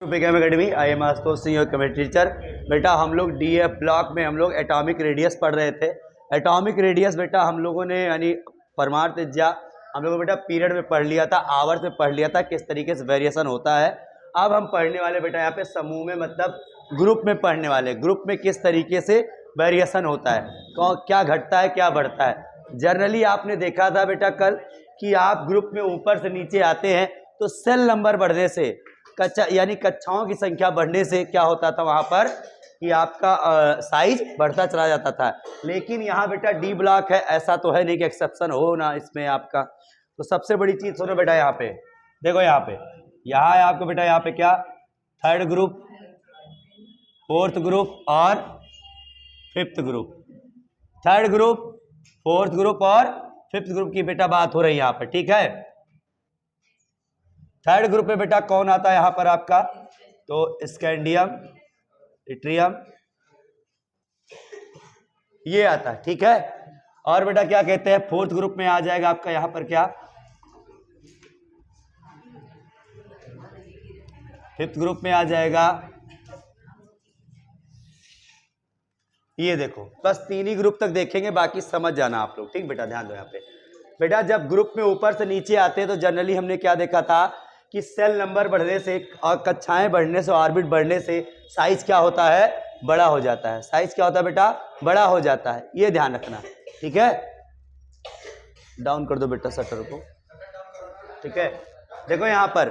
Begin academy. I am Ashutosh Singh, committee teacher. बेटा हम लोग डीएफ ब्लॉक में हम लोग एटॉमिक रेडियस पढ़ रहे थे। एटॉमिक रेडियस बेटा हम लोगों ने यानी परमाणु त्रिज्या हम लोगों ने बेटा पीरियड में पढ़ लिया था, आवर्स में पढ़ लिया था, किस तरीके से वेरिएशन होता है। अब हम पढ़ने वाले बेटा यहाँ पे समूह में मतलब ग्रुप में पढ़ने वाले, ग्रुप में किस तरीके से वेरिएशन होता है, क्या घटता है क्या बढ़ता है। जनरली आपने देखा था बेटा कल कि आप ग्रुप में ऊपर से नीचे आते हैं तो सेल नंबर बढ़ने से, कक्षा यानी कक्षाओं की संख्या बढ़ने से क्या होता था वहाँ पर कि आपका साइज बढ़ता चला जाता था। लेकिन यहाँ बेटा डी ब्लॉक है, ऐसा तो है नहीं कि एक्सेप्शन हो ना इसमें आपका। तो सबसे बड़ी चीज़ सुनो बेटा, यहाँ पे देखो, यहाँ है आपको बेटा, यहाँ पे क्या थर्ड ग्रुप, फोर्थ ग्रुप और fifth group. Third group, fourth group और फिफ्थ ग्रुप की बेटा बात हो रही है यहाँ पर, ठीक है। थर्ड ग्रुप में बेटा कौन आता है यहाँ पर आपका, तो स्कैंडियम, इट्रियम, ये आता है, ठीक है। और बेटा क्या कहते हैं, फोर्थ ग्रुप में आ जाएगा आपका यहाँ पर क्या, फिफ्थ ग्रुप में आ जाएगा, ये देखो बस तीन ही ग्रुप तक देखेंगे, बाकी समझ जाना आप लोग, ठीक बेटा। ध्यान दो यहाँ पे बेटा, जब ग्रुप में ऊपर से नीचे आते हैं तो जनरली हमने क्या देखा था कि सेल नंबर बढ़ने से और कक्षाएं बढ़ने से, ऑर्बिट बढ़ने से साइज क्या होता है, बड़ा हो जाता है। साइज क्या होता है बेटा, बड़ा हो जाता है, ये ध्यान रखना, ठीक है। डाउन कर दो बेटा शटर को, ठीक है। देखो यहाँ पर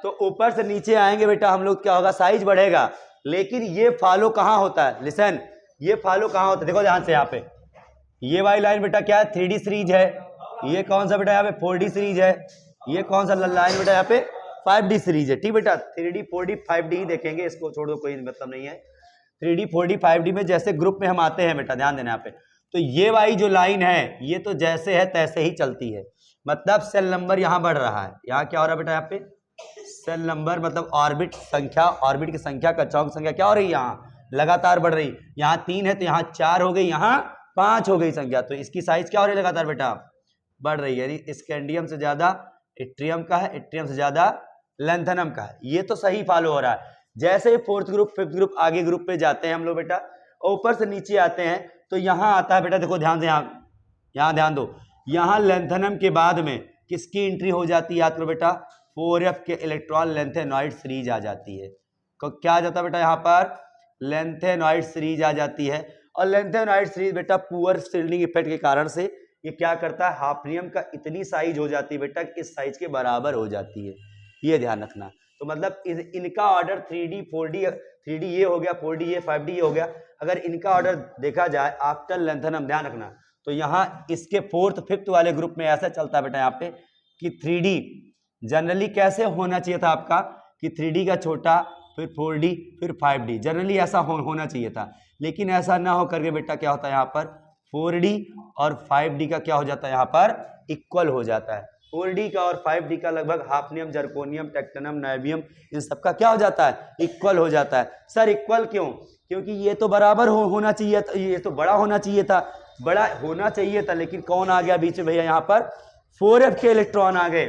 तो ऊपर से नीचे आएंगे बेटा हम लोग, क्या होगा, साइज बढ़ेगा। लेकिन ये फॉलो कहाँ होता है, लिसन, ये फॉलो कहाँ होता है, देखो ध्यान से यहाँ पे, ये वाली लाइन बेटा क्या है, 3D सीरीज है। ये कौन सा बेटा यहाँ पे 4D सीरीज है। ये कौन सा लाइन बेटा यहाँ पे 5D सीरीज है, ठीक बेटा। 3D 4D 5D ही देखेंगे, इसको छोड़ दो, कोई मतलब नहीं है। 3D 4D 5D में जैसे ग्रुप में हम आते हैं बेटा, ध्यान देना यहाँ पे, तो ये वाली जो लाइन है ये तो जैसे है तैसे ही चलती है। मतलब सेल नंबर यहाँ बढ़ रहा है, यहाँ क्या हो रहा है बेटा, यहाँ पे सेल नंबर मतलब ऑर्बिट संख्या, ऑर्बिट की संख्या, कक्षाओं की संख्या क्या हो रही है, यहाँ लगातार बढ़ रही। यहाँ 3 है तो यहाँ 4 हो गई, यहाँ 5 हो गई संख्या, तो इसकी साइज क्या हो रही है, लगातार बेटा बढ़ रही है। यानी स्कैंडियम से ज्यादा इट्रियम का है, इट्रियम से ज्यादा लैंथेनम का है। ये तो सही फॉलो हो रहा है। जैसे ही फोर्थ ग्रुप, फिफ्थ ग्रुप, आगे ग्रुप पे जाते हैं हम लोग बेटा, ऊपर से नीचे आते हैं तो यहाँ आता है बेटा, देखो ध्यान से, यहाँ ध्यान दो, यहाँ लैंथेनम के बाद में किसकी एंट्री हो जाती है, याद करो बेटा, 4f के इलेक्ट्रॉन लेंथेनॉइड सीरीज आ जाती है। क्या आ जाता है बेटा, यहाँ पर लेंथेनॉइड सीरीज आ जाती है। और लेंथेनॉइड सीरीज बेटा पुअर शील्डिंग इफेक्ट के कारण से ये क्या करता है, हाफनियम का इतनी साइज हो जाती है बेटा, इस साइज के बराबर हो जाती है, ये ध्यान रखना। तो मतलब इनका ऑर्डर 3D 4D, 3D ये हो गया, 4D ये, 5D ये हो गया। अगर इनका ऑर्डर देखा जाए आफ्टर लेंथेनम, ध्यान रखना, तो यहाँ इसके फोर्थ फिफ्थ वाले ग्रुप में ऐसा चलता है बेटा यहाँ पे कि 3D जनरली कैसे होना चाहिए था आपका कि 3D का छोटा, फिर 4D, फिर 5D, जनरली ऐसा होना चाहिए था। लेकिन ऐसा ना हो करके बेटा क्या होता है यहाँ पर 4D और 5D का क्या हो जाता है, यहाँ पर इक्वल हो जाता है। 4D का और 5D का लगभग हाफनियम, जर्कोनियम, टेक्टनम, नाइबियम, इन सबका क्या हो जाता है, इक्वल हो जाता है। सर इक्वल क्यों, क्योंकि ये तो बराबर होना चाहिए था, ये तो बड़ा होना चाहिए था, बड़ा होना चाहिए था, लेकिन कौन आ गया बीच में भैया, यहाँ पर 4f के इलेक्ट्रॉन आ गए।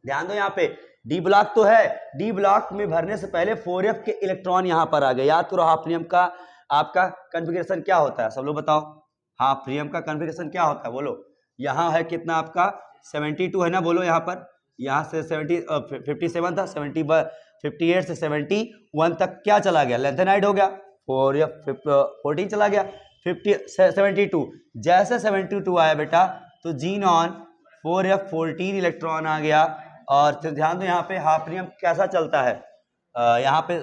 ध्यान दो यहाँ पे डी ब्लॉक तो है, डी ब्लॉक में भरने से पहले 4f के इलेक्ट्रॉन यहाँ पर आ गए। याद करो हाफनियम का आपका कॉन्फ़िगरेशन क्या होता है, सब लोग बताओ, हाफनियम का कॉन्फ़िगरेशन क्या होता है, बोलो। यहाँ है कितना आपका 72 है ना, बोलो यहाँ पर, यहाँ से 57 था, 58 से 71 तक क्या चला गया, लेंथेनाइड हो गया, 14 चला गया, 72। जैसे 72 आया बेटा तो जीनॉन 4f14 इलेक्ट्रॉन आ गया। और फिर ध्यान दो यहाँ पे हाफनियम कैसा चलता है, यहाँ पे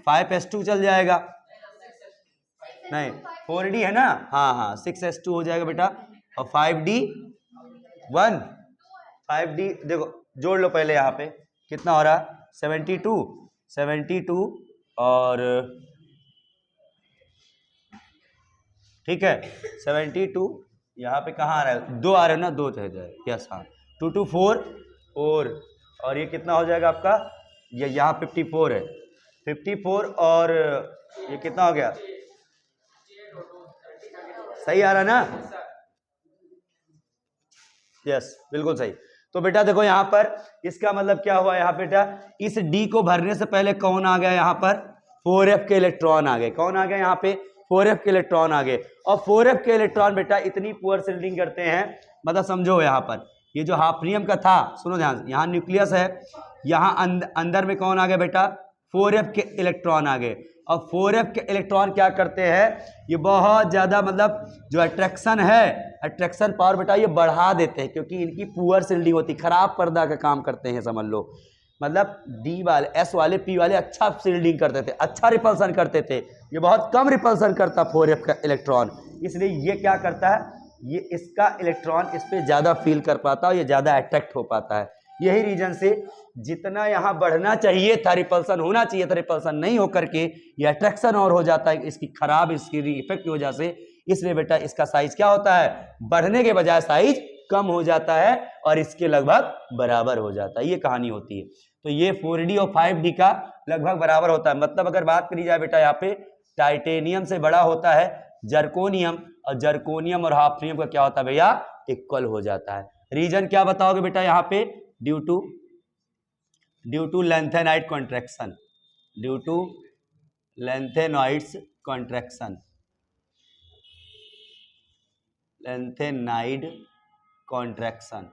5s2 चल जाएगा, नहीं 4d है ना, हाँ 6s2 हो जाएगा बेटा, और 5d 5d देखो जोड़ लो पहले, यहाँ पे कितना हो रहा, 72 और ठीक है 72, यहाँ पे कहाँ आ रहा है, 2 आ रहे हैं ना, 2 रह जाए, यस हाँ, 2 2 4 और ये कितना हो जाएगा आपका, ये यहाँ 54 है, 54 और ये कितना हो गया, सही आ रहा ना, यस बिल्कुल सही। तो बेटा देखो यहाँ पर इसका मतलब क्या हुआ, यहाँ बेटा इस डी को भरने से पहले कौन आ गया, यहाँ पर 4f के इलेक्ट्रॉन आ गए। कौन आ गया यहाँ पे, 4f के इलेक्ट्रॉन आ गए। और 4f के इलेक्ट्रॉन बेटा इतनी पुअर शिल्डिंग करते हैं, मतलब समझो यहाँ पर ये जो हाफनियम का था, सुनो ध्यान, यहाँ न्यूक्लियस है, यहाँ अंदर में कौन आ गया बेटा, 4f के इलेक्ट्रॉन आ गए। और 4f के इलेक्ट्रॉन क्या करते हैं, ये बहुत ज्यादा मतलब जो अट्रैक्शन है, अट्रैक्शन पावर बेटा ये बढ़ा देते हैं, क्योंकि इनकी पुअर शिल्डिंग होती, खराब पर्दा का काम करते हैं समझ लो। मतलब डी वाले, एस वाले, पी वाले अच्छा शिल्डिंग करते थे, अच्छा रिपल्सन करते थे, ये बहुत कम रिपल्सन करता 4f का इलेक्ट्रॉन। इसलिए ये क्या करता है, ये इसका इलेक्ट्रॉन इस पर ज्यादा फील कर पाता है, ये ज्यादा अट्रैक्ट हो पाता है। यही रीजन से जितना यहाँ बढ़ना चाहिए था, रिपल्सन होना चाहिए था, रिपल्सन नहीं होकर के ये अट्रैक्शन और हो जाता है, इसकी खराब इसकी इफेक्ट की वजह से। इसलिए बेटा इसका साइज क्या होता है, बढ़ने के बजाय साइज कम हो जाता है और इसके लगभग बराबर हो जाता है, ये कहानी होती है। तो ये 4d और 5d का लगभग बराबर होता है। मतलब अगर बात करी जाए बेटा यहाँ पे टाइटेनियम से बड़ा होता है जर्कोनियम, और जर्कोनियम और हाफनियम का क्या होता है भैया, इक्वल हो जाता है। रीजन क्या बताओगे बेटा यहाँ पे, due to lanthanide contraction, due to lanthanoids contraction, lanthanide contraction.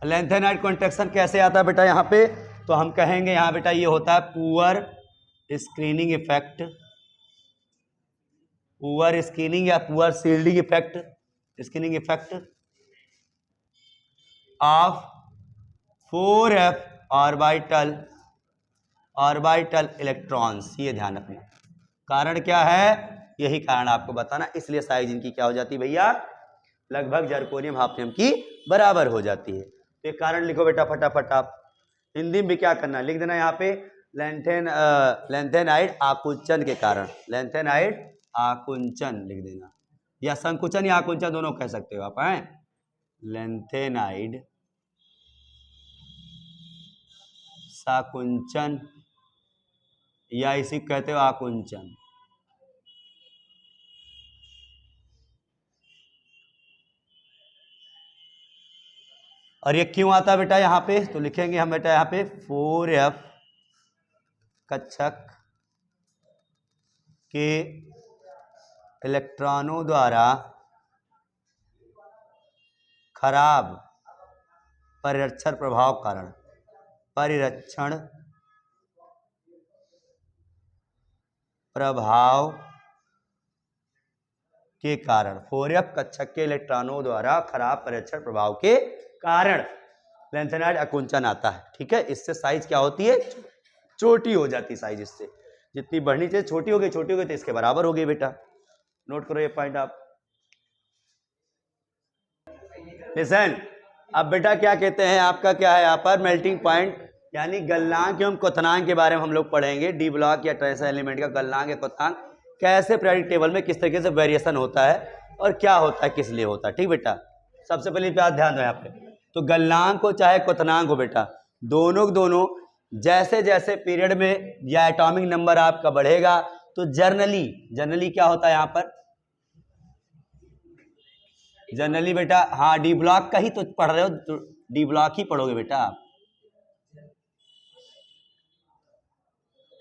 Lanthanide contraction कैसे आता है बेटा यहाँ पे, तो हम कहेंगे यहाँ बेटा ये होता है poor screening effect, poor screening या poor shielding effect, screening effect of 4f orbital electrons. ये ध्यान रखना, कारण क्या है, यही कारण आपको बताना। इसलिए साइज इनकी क्या हो जाती है भैया, लगभग जर्कोनियम हाफनियम की बराबर हो जाती है। तो ये कारण लिखो बेटा फटाफट आप, हिंदी में भी क्या करना लिख देना यहाँ पे, लैंथेनाइड आकुंचन के कारण, लैंथेनाइड आकुंचन लिख देना, या संकुचन या आकुंचन दोनों कह सकते हो आप, हैं लैंथेनाइड साकुंचन, या इसी कहते हो आकुंचन। और ये क्यों आता है बेटा यहाँ पे, तो लिखेंगे हम बेटा यहाँ पे 4f कक्षक के इलेक्ट्रॉनों द्वारा खराब परिरक्षण प्रभाव कारण, परिरक्षण प्रभाव के कारण, 4f कक्षक के इलेक्ट्रॉनों द्वारा खराब परिरक्षण प्रभाव के कारण लैंथेनाइड आकुंचन आता है। ठीक है, इससे साइज क्या होती है, छोटी हो जाती है साइज, इससे जितनी बढ़नी चाहिए छोटी हो गई, छोटी हो गई तो इसके बराबर हो गई बेटा। नोट करो ये पॉइंट आप। लिसन, अब बेटा क्या कहते हैं, आपका क्या है यहाँ पर मेल्टिंग पॉइंट, यानी गलनांक एवं क्वथनांक के बारे में हम लोग पढ़ेंगे। डी ब्लॉक या ट्रेस एलिमेंट का गलनांक या क्वथनांक कैसे पीरियोडिक टेबल में किस तरीके से वेरिएशन होता है और क्या होता है, किस लिए होता है। ठीक बेटा, सबसे पहले बात ध्यान दो यहाँ पे, तो गलनांक हो चाहे क्वथनांक हो बेटा, दोनों जैसे जैसे पीरियड में या एटॉमिक नंबर आपका बढ़ेगा तो जनरली क्या होता है यहाँ पर, जनरली बेटा, हाँ डी ब्लॉक का ही तो पढ़ रहे हो, तो डी ब्लॉक ही पढ़ोगे बेटा आप।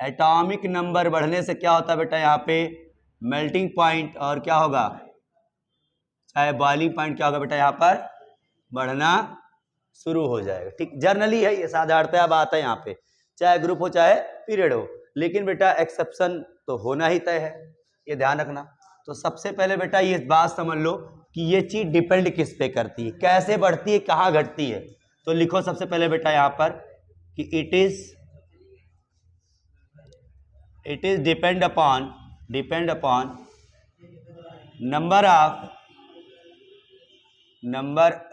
एटॉमिक नंबर बढ़ने से क्या होता है बेटा यहाँ पे, मेल्टिंग पॉइंट, और क्या होगा, चाहे बॉइलिंग पॉइंट क्या होगा बेटा यहाँ पर, बढ़ना शुरू हो जाएगा। ठीक, जनरली है ये, साधारणतः बात है यहाँ पे, चाहे ग्रुप हो चाहे पीरियड हो, लेकिन बेटा एक्सेप्शन तो होना ही तय है, ये ध्यान रखना। तो सबसे पहले बेटा ये बात समझ लो कि ये चीज डिपेंड किस पे करती है, कैसे बढ़ती है, कहाँ घटती है। तो लिखो सबसे पहले बेटा यहाँ पर कि it is depend upon number,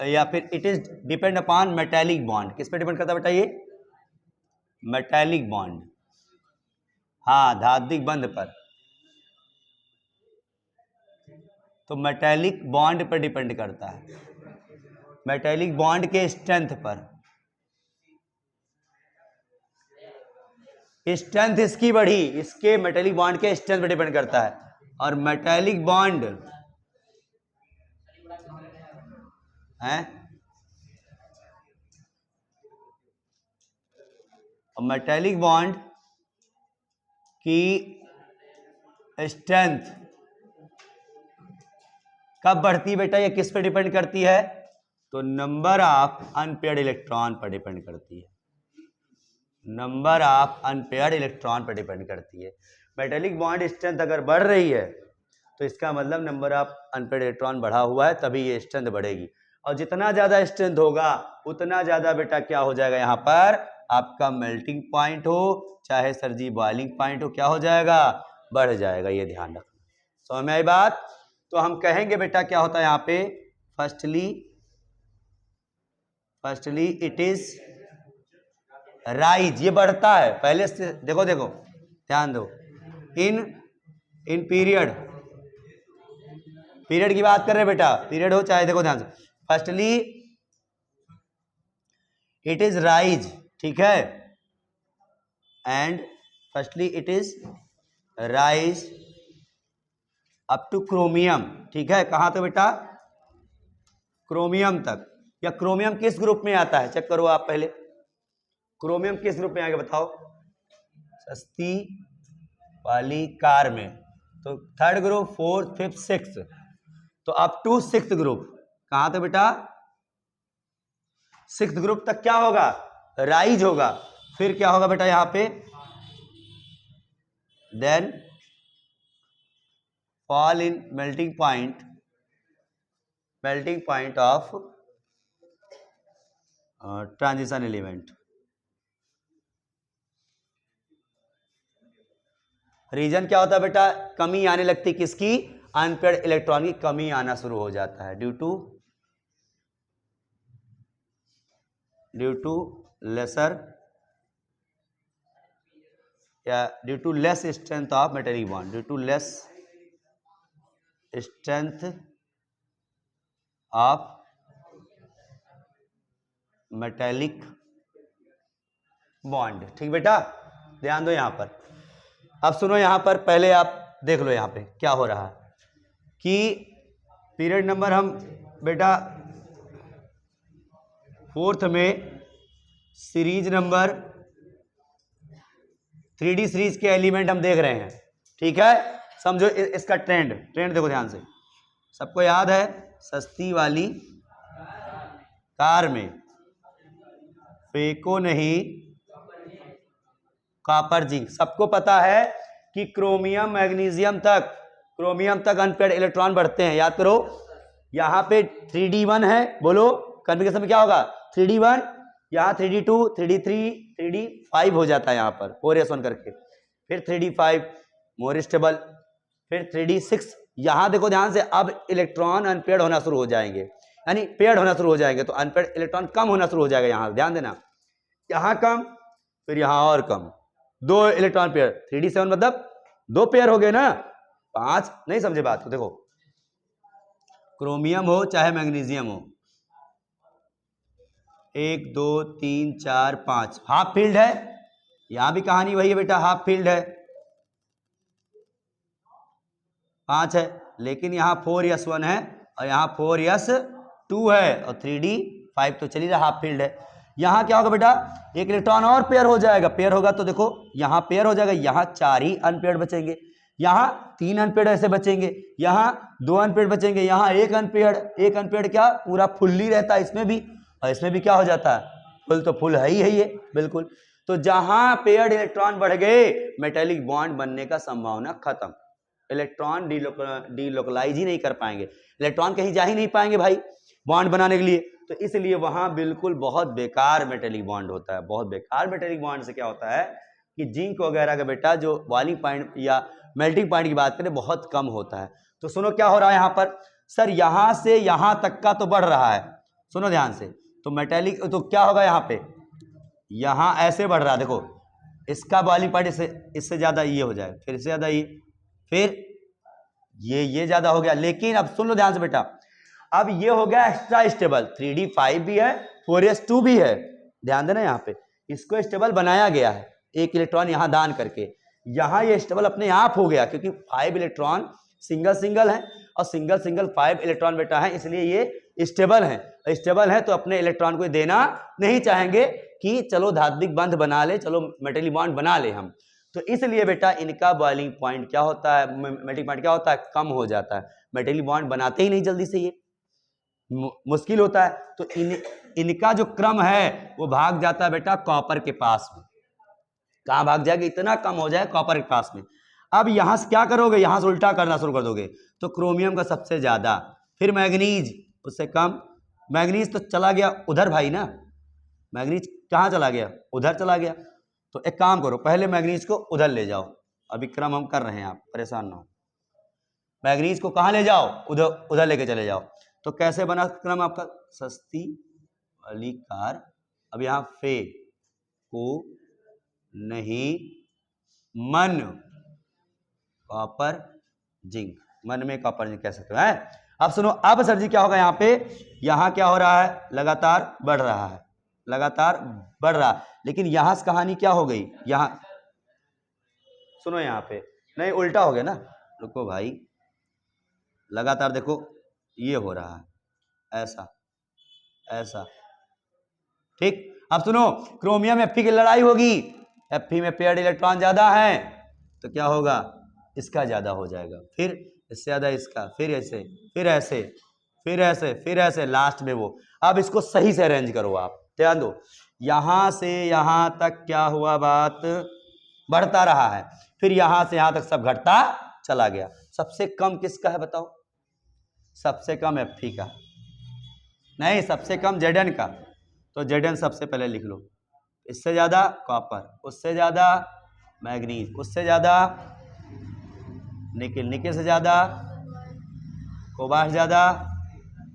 या फिर it is depend upon metallic bond. किस पे डिपेंड करता है बेटा ये, मेटेलिक बॉन्ड, हाँ धात्विक बंध पर। तो मेटेलिक बॉन्ड पर डिपेंड करता है, मेटेलिक बॉन्ड के स्ट्रेंथ पर, स्ट्रेंथ इसकी बढ़ी, इसके मेटेलिक बॉन्ड के स्ट्रेंथ पर डिपेंड करता है। और मेटेलिक बॉन्ड हैं। मेटेलिक बॉन्ड की स्ट्रेंथ कब बढ़ती है बेटा, ये किस पे डिपेंड करती है, तो नंबर ऑफ अनपेयर्ड इलेक्ट्रॉन पर डिपेंड करती है, नंबर ऑफ अनपेयर्ड इलेक्ट्रॉन पर डिपेंड करती है। मेटेलिक बॉन्ड स्ट्रेंथ अगर बढ़ रही है तो इसका मतलब नंबर ऑफ अनपेयर्ड इलेक्ट्रॉन बढ़ा हुआ है, तभी ये स्ट्रेंथ बढ़ेगी। और जितना ज्यादा स्ट्रेंथ होगा उतना ज्यादा बेटा क्या हो जाएगा, यहाँ पर आपका मेल्टिंग पॉइंट हो चाहे सर जी बॉइलिंग पॉइंट हो, क्या हो जाएगा, बढ़ जाएगा। ये ध्यान रखना। समझ में आई बात। तो हम कहेंगे बेटा क्या होता है यहाँ पे, फर्स्टली इट इज राइज, ये बढ़ता है पहले से, देखो देखो ध्यान दो, इन पीरियड की बात कर रहे हैं बेटा, पीरियड हो चाहे, देखो ध्यान से, फर्स्टली इट इज राइज, ठीक है, and firstly it is rise up two chromium, ठीक है, कहां तो बेटा, क्रोमियम तक। या क्रोमियम किस ग्रुप में आता है, चेक करो आप पहले, क्रोमियम किस ग्रुप में आएगा बताओ, सस्ती वाली कार में, तो third group, fourth, fifth, sixth, तो अप टू सिक्स्थ ग्रुप, कहां तो बेटा, सिक्स्थ ग्रुप तक क्या होगा, राइज होगा। फिर क्या होगा बेटा यहां पे, then fall in melting point of transition element. Reason क्या होता है बेटा, कमी आने लगती किसकी, अनपेयर्ड इलेक्ट्रॉन की कमी आना शुरू हो जाता है, ड्यू टू लेसर या due to less strength of metallic bond, due to less strength of metallic bond. ठीक बेटा, ध्यान दो यहां पर। अब सुनो यहां पर, पहले आप देख लो यहां पे क्या हो रहा है कि पीरियड नंबर हम बेटा फोर्थ में सीरीज नंबर 3D सीरीज के एलिमेंट हम देख रहे हैं, ठीक है, समझो इसका ट्रेंड देखो ध्यान से, सबको याद है, सस्ती वाली कार में फेंको नहीं कॉपर जिंक। सबको पता है कि क्रोमियम मैग्नीशियम तक अनपेयर्ड इलेक्ट्रॉन बढ़ते हैं, याद करो। यहां पे 3D1 है, बोलो कन्फिगरेशन में क्या होगा, 3D1, यहाँ 3D2, 3D3, 3D5 हो जाता है यहाँ पर 4s1 करके, फिर 3D5 मोर स्टेबल, फिर 3D6। यहाँ देखो ध्यान से, अब इलेक्ट्रॉन अनपेयर्ड होना शुरू हो जाएंगे, यानी पेयर्ड होना शुरू हो जाएंगे, तो अनपेयर्ड इलेक्ट्रॉन कम होना शुरू हो जाएगा। यहाँ ध्यान देना, यहाँ कम, फिर यहाँ और कम, 2 इलेक्ट्रॉन पेयर, 3D7 मतलब 2 पेयर हो गए ना, 5 नहीं समझे बात को। देखो क्रोमियम हो चाहे मैग्नीशियम हो, 1 2 3 4 5 हाफ फील्ड है, यहां भी कहानी वही है बेटा, हाफ फील्ड है, 5 है, लेकिन यहाँ 4s1 है और यहाँ 4s2 है और 3D5 तो चलिए हाफ फील्ड है। यहाँ क्या होगा बेटा, एक इलेक्ट्रॉन और पेयर हो जाएगा, पेयर होगा तो देखो यहाँ पेयर हो जाएगा, यहाँ 4 ही अनपेयर्ड बचेंगे, यहाँ 3 अनपेयर्ड ऐसे बचेंगे, यहाँ 2 अनपेयर्ड बचेंगे, यहाँ एक अनपेयर्ड क्या पूरा फुल्ली रहता है इसमें भी, और इसमें भी क्या हो जाता है, फुल तो फुल है ही है बिल्कुल। तो जहां पेयर्ड इलेक्ट्रॉन बढ़ गए, मेटेलिक बॉन्ड बनने का संभावना खत्म, इलेक्ट्रॉन डीलोकलाइज ही नहीं कर पाएंगे, इलेक्ट्रॉन कहीं जा ही नहीं पाएंगे भाई बॉन्ड बनाने के लिए। तो इसलिए वहां बिल्कुल बहुत बेकार मेटेलिक बॉन्ड होता है। बहुत बेकार मेटेलिक बॉन्ड से क्या होता है कि जिंक वगैरह का बेटा जो बॉइलिंग पॉइंट या मेल्टिंग पॉइंट की बात करें बहुत कम होता है। तो सुनो क्या हो रहा है यहाँ पर, सर यहां से यहां तक का तो बढ़ रहा है, सुनो ध्यान से, तो मेटेलिक तो क्या होगा यहाँ पे, यहां ऐसे बढ़ रहा है, देखो इसका बॉइलिंग पॉइंट इससे ज्यादा ये हो जाए, फिर इससे ज्यादा ये, फिर ये ज्यादा हो गया। लेकिन अब सुन लो ध्यान से बेटा, अब ये हो गया एक्स्ट्रा स्टेबल, 3D5 भी है, 4s2 भी है, ध्यान देना यहाँ पे, इसको स्टेबल बनाया गया है एक इलेक्ट्रॉन यहां दान करके, यहां ये स्टेबल अपने आप हो गया, क्योंकि 5 इलेक्ट्रॉन सिंगल है और सिंगल 5 इलेक्ट्रॉन बेटा है, इसलिए ये स्टेबल हैं तो अपने इलेक्ट्रॉन को देना नहीं चाहेंगे कि चलो धात्विक बंध बना ले, चलो मेटली बॉन्ड बना ले हम। तो इसलिए बेटा इनका बॉइलिंग पॉइंट क्या होता है, मेल्टिंग पॉइंट क्या होता है, कम हो जाता है। मेटली बॉन्ड बनाते ही नहीं जल्दी से, ये मुश्किल होता है। तो इनका जो क्रम है वो भाग जाता है बेटा कॉपर के पास में। कहां भाग जाएगा, इतना कम हो जाए कॉपर के पास में। अब यहां से क्या करोगे, यहां से उल्टा करना शुरू कर दोगे तो क्रोमियम का सबसे ज्यादा, फिर मैग्नीज उससे कम। मैग्नीज तो चला गया उधर भाई ना, मैग्नीज कहां चला गया, उधर चला गया। तो एक काम करो, पहले मैग्नीज को उधर ले जाओ, अभी क्रम हम कर रहे हैं, आप परेशान ना हो। मैग्नीज को कहां ले जाओ, उधर उधर लेके चले जाओ। तो कैसे बना क्रम आपका, सस्ती वाली कार, अब यहां फे को नहीं मन कॉपर जिंक, मन में कॉपर जिंक कह सकते हैं। अब सुनो, अब सर जी क्या होगा यहाँ पे, यहां क्या हो रहा है, लगातार बढ़ रहा है, लगातार बढ़ रहा है। लेकिन यहां से कहानी क्या हो गई, यहां सुनो, यहां पे नहीं उल्टा हो गया ना, रुको भाई, लगातार देखो ये हो रहा है, ऐसा ऐसा, ठीक। अब सुनो, क्रोमियम Fe की लड़ाई होगी, Fe में पेयर्ड इलेक्ट्रॉन ज्यादा है तो क्या होगा, इसका ज्यादा हो जाएगा, फिर इससे ज्यादा इसका, फिर ऐसे, फिर ऐसे, फिर ऐसे, फिर ऐसे, लास्ट में वो। अब इसको सही से अरेंज करो, आप ध्यान दो, यहां से यहां तक क्या हुआ, बात बढ़ता रहा है, फिर यहां से यहां तक सब घटता चला गया। सबसे कम किसका है बताओ, सबसे कम Fe का, नहीं सबसे कम Zn का। तो Zn सबसे पहले लिख लो, इससे ज्यादा कॉपर, उससे ज्यादा मैग्नीज, उससे ज्यादा निकिल, निकिल से ज्यादा कोबाल्ट ज्यादा,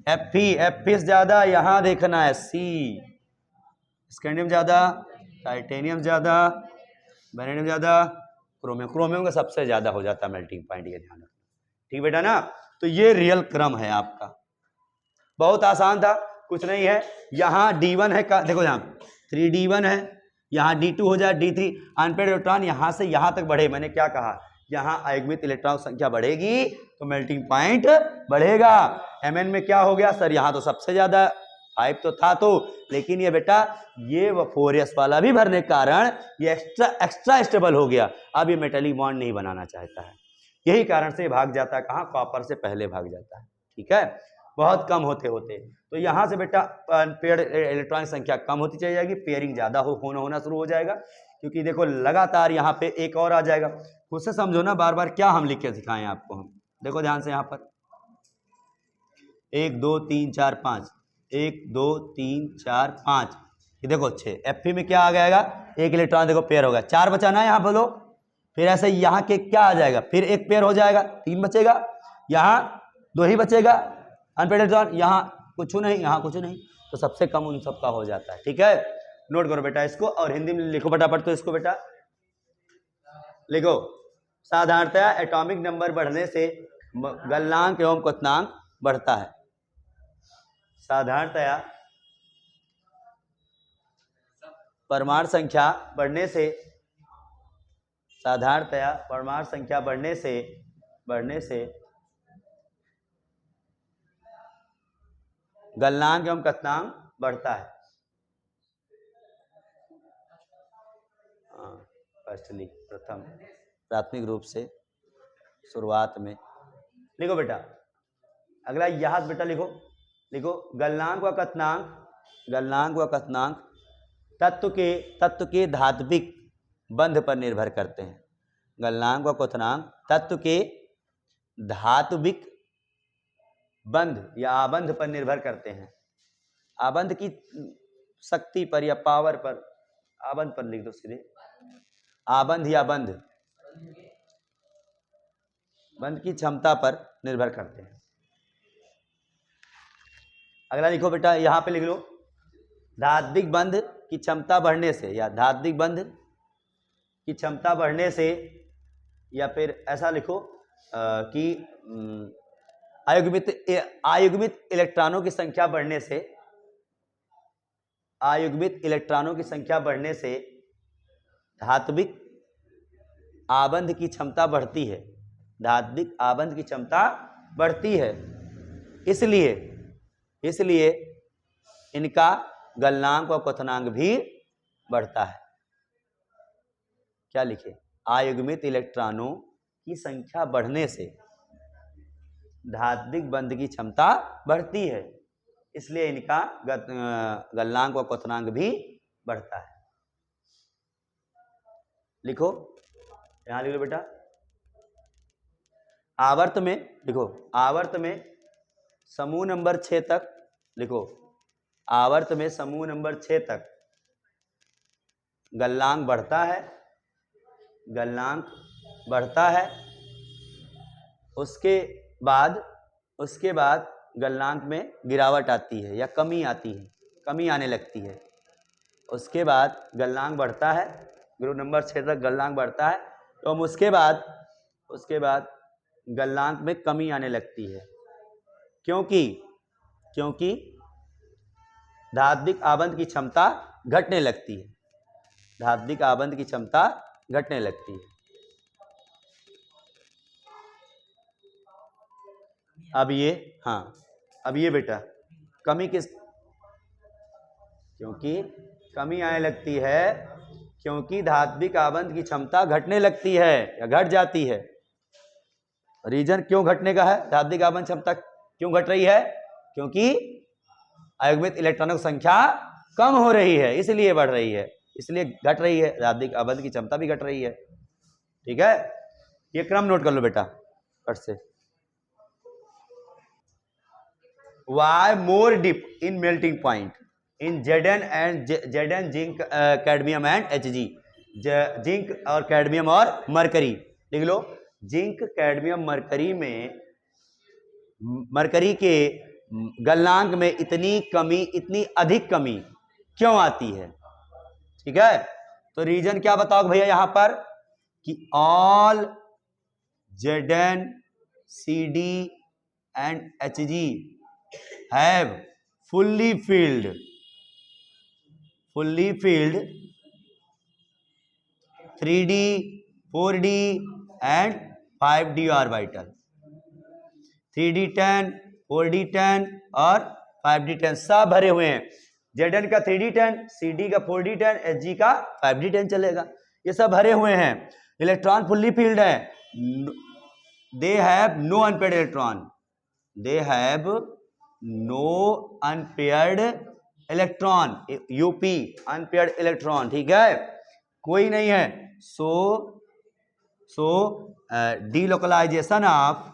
Fe से ज्यादा यहां देखना है C, स्कैंडियम ज्यादा, टाइटेनियम ज्यादा, बेरिलियम ज्यादा, क्रोमियम का सबसे ज्यादा हो जाता है मेल्टिंग पॉइंट, ये ध्यान रखना, ठीक बेटा ना। तो ये रियल क्रम है आपका, बहुत आसान था, कुछ नहीं है। यहाँ D1 है का, देखो यहाँ 3D1 है, यहाँ D2 हो जाए, D3, अनपेड इलेक्ट्रॉन यहाँ से यहाँ तक बढ़े, मैंने क्या कहा, यहाँ आयुग्मित इलेक्ट्रॉन संख्या बढ़ेगी तो मेल्टिंग पॉइंट बढ़ेगा। Mn में क्या हो गया सर, यहाँ तो सबसे ज्यादा 5 तो था, तो लेकिन ये बेटा ये 4s वाला भी भरने के कारण ये एक्स्ट्रा स्टेबल हो गया, अब ये मेटलिक बॉन्ड नहीं बनाना चाहता है, यही कारण से भाग जाता है कहाँ, कॉपर से पहले भाग जाता है, ठीक है, बहुत कम होते होते। तो यहां से बेटा पेयर इलेक्ट्रॉन संख्या कम होती चली जाएगी, पेयरिंग ज्यादा होना शुरू हो जाएगा, क्योंकि देखो लगातार यहाँ पे एक और आ जाएगा। खुद से समझो ना, बार बार क्या हम लिख के सिखाएं आपको, हम देखो ध्यान से, यहाँ पर 1 2 3 4 5, 1 2 3 4 5, ये देखो 6, Fe में क्या आ जाएगा, एक इलेक्ट्रॉन देखो पेयर होगा, 4 बचाना है यहाँ बोलो, फिर ऐसे यहाँ के क्या आ जाएगा, फिर एक पेयर हो जाएगा, 3 बचेगा, यहाँ 2 ही बचेगा अनपेड इलेक्ट्रॉन, यहाँ कुछ नहीं, यहाँ कुछ नहीं, तो सबसे कम उन सबका हो जाता है, ठीक है। नोट करो बेटा इसको, और हिंदी में लिखो फटाफट, तो इसको बेटा लिखो, साधारणतया एटॉमिक नंबर बढ़ने से गलनांक एवं क्वथनांक बढ़ता है, साधारणतया परमाणु संख्या बढ़ने से, साधारणतया परमाणु संख्या बढ़ने से गलनांक एवं क्वथनांक बढ़ता है। फर्स्टली प्रथम प्राथमिक रूप से शुरुआत में, लिखो बेटा अगला यहाँ बेटा लिखो, लिखो गलनांक व क्वथनांक, गलनांक व क्वथनांक तत्व के धात्विक बंध पर निर्भर करते हैं। गलनांक व क्वथनांक तत्व के धात्विक बंध या आबंध पर निर्भर करते हैं। आबंध की शक्ति पर या पावर पर, आबंध पर लिख दो सीधे, आबंध या बंध, बंध की क्षमता पर निर्भर करते हैं। अगला लिखो बेटा, यहां पे लिख लो, धात्विक बंध की क्षमता बढ़ने से, या धात्विक बंध की क्षमता बढ़ने से, या फिर ऐसा लिखो कि आयुग्मित इलेक्ट्रॉनों की संख्या बढ़ने से, आयुग्मित इलेक्ट्रॉनों की संख्या बढ़ने से धात्विक आबंध की क्षमता बढ़ती है, धात्विक आबंध की क्षमता बढ़ती है। इसलिए इसलिए इनका गलनांक और क्वथनांक भी बढ़ता है। क्या लिखे? आयुग्मित इलेक्ट्रॉनों की संख्या बढ़ने से धात्विक बंध की क्षमता बढ़ती है, इसलिए इनका गलनांक और क्वथनांक भी बढ़ता है। लिखो, यहां लिख लो बेटा। आवर्त में लिखो, आवर्त में समूह नंबर 6 तक लिखो, आवर्त में समूह नंबर 6 तक गलनांक बढ़ता है, गलनांक बढ़ता है। उसके बाद गलनांक में गिरावट आती है या कमी आती है, कमी आने लगती है। उसके बाद गलनांक बढ़ता है, ग्रुप नंबर 6 तक गलनांक बढ़ता है, तो हम उसके बाद गलनांक में कमी आने लगती है, क्योंकि धात्विक आबंध की क्षमता घटने लगती है, धात्विक आबंध की क्षमता घटने लगती है। अब ये बेटा कमी क्योंकि कमी आने लगती है, क्योंकि धात्विक आबंध की क्षमता घटने लगती है या घट जाती है। रीजन क्यों घटने का है? धात्विक आबंध क्षमता क्यों घट रही है? क्योंकि अयुग्मित इलेक्ट्रॉनों की संख्या कम हो रही है, इसलिए बढ़ रही है, इसलिए घट रही है, धात्विक आबंध की क्षमता भी घट रही है। ठीक है, ये क्रम नोट कर लो बेटा फट से। Why more dip in melting point in Zn zinc cadmium and Hg? Zinc और कैडमियम और मरकरी लिख लो। जिंक कैडमियम मरकरी में, मरकरी के गलनांक में इतनी अधिक कमी क्यों आती है? ठीक है, तो रीजन क्या बताओ भैया यहां पर कि all Zn Cd and Hg have fully filled 3d 4d and 5d orbital, 3d10 4d10 और 5d10 सब भरे हुए हैं। Zn का 3d10, Cd का 4d10, Hg का 5d10 चलेगा, ये सब भरे हुए हैं। इलेक्ट्रॉन फुल्ली फील्ड है, they have no unpaired electron, they have no unpaired electron, यूपी अनपेयर्ड इलेक्ट्रॉन, ठीक है, कोई नहीं है। So delocalization of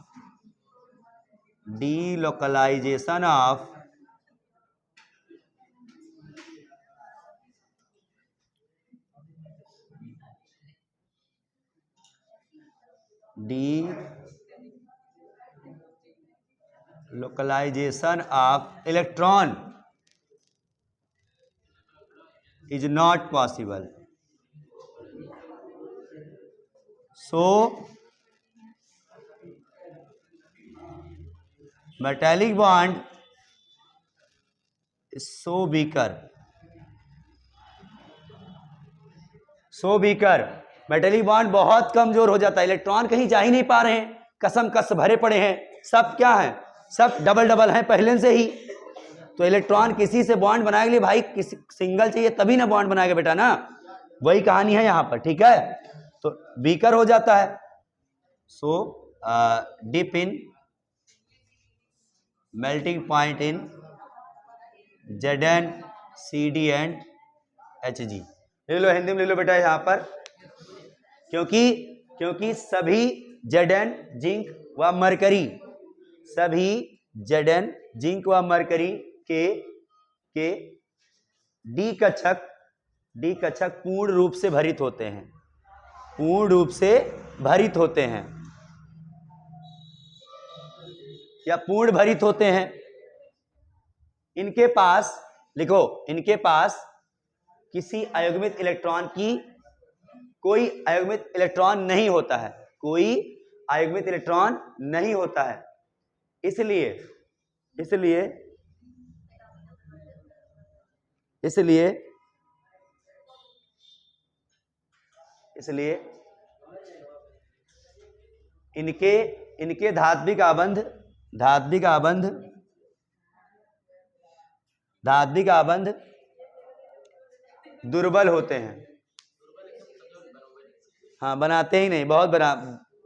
electron is not possible. So metallic bond is so weaker. Metallic bond बहुत कमजोर हो जाता है, इलेक्ट्रॉन कहीं जा ही नहीं पा रहे हैं, कसम कस भरे पड़े हैं, सब क्या है, सब डबल हैं पहले से ही। तो इलेक्ट्रॉन किसी से बॉन्ड बनाने के लिए भाई किसी सिंगल चाहिए तभी ना बॉन्ड बनाएगा बेटा ना, वही कहानी है यहाँ पर, ठीक है। तो वीकर हो जाता है। So dip in melting point in Zn Cd and Hg, ले लो हिंदी में ले लो बेटा यहाँ पर, क्योंकि सभी Zn जिंक व मरकरी, सभी Zn जिंक व मरकरी के डी कक्षक पूर्ण रूप से भरित होते हैं, या पूर्ण भरित होते हैं। इनके पास लिखो, इनके पास किसी अयुग्मित इलेक्ट्रॉन की कोई अयुग्मित इलेक्ट्रॉन नहीं होता है, कोई अयुग्मित इलेक्ट्रॉन नहीं होता है। इसलिए इनके धात्विक आबंध धात्विक आबंध दुर्बल होते हैं। हाँ, बनाते ही नहीं, बहुत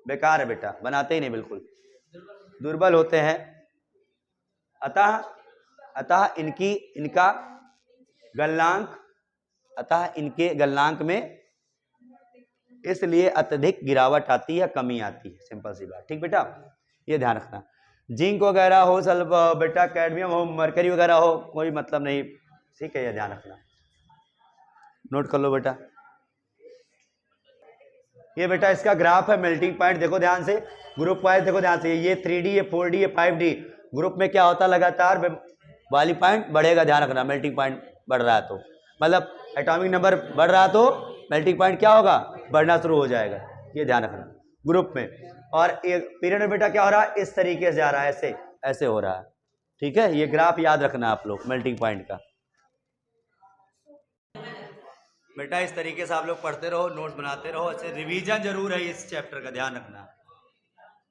बेकार है बेटा, बनाते ही नहीं, बिल्कुल दुर्बल होते हैं। अतः इनके गलनांक में इसलिए अत्यधिक गिरावट आती है, कमी आती है, सिंपल सी बात। ठीक बेटा, ये ध्यान रखना। जिंक वगैरह हो, सल्फर बेटा, कैडमियम हो, मरकरी वगैरह हो, कोई मतलब नहीं। ठीक है, ये ध्यान रखना, नोट कर लो बेटा। ये बेटा इसका ग्राफ है, मेल्टिंग पॉइंट देखो ध्यान से, ग्रुप वाइज देखो ध्यान से, ये 3D, ये 4D, ये 5D। ग्रुप में क्या होता है, लगातार वाली पॉइंट बढ़ेगा, ध्यान रखना, मेल्टिंग पॉइंट बढ़ रहा है तो मतलब एटॉमिक नंबर बढ़ रहा है तो मेल्टिंग पॉइंट क्या होगा, बढ़ना शुरू हो जाएगा, ये ध्यान रखना ग्रुप में। और एक पीरियड में बेटा क्या हो रहा है, इस तरीके से जा रहा है, ऐसे ऐसे हो रहा है। ठीक है, ये ग्राफ याद रखना आप लोग मेल्टिंग पॉइंट का। बेटा इस तरीके से आप लोग पढ़ते रहो, नोट्स बनाते रहो, अच्छे रिवीजन जरूर है इस चैप्टर का, ध्यान रखना।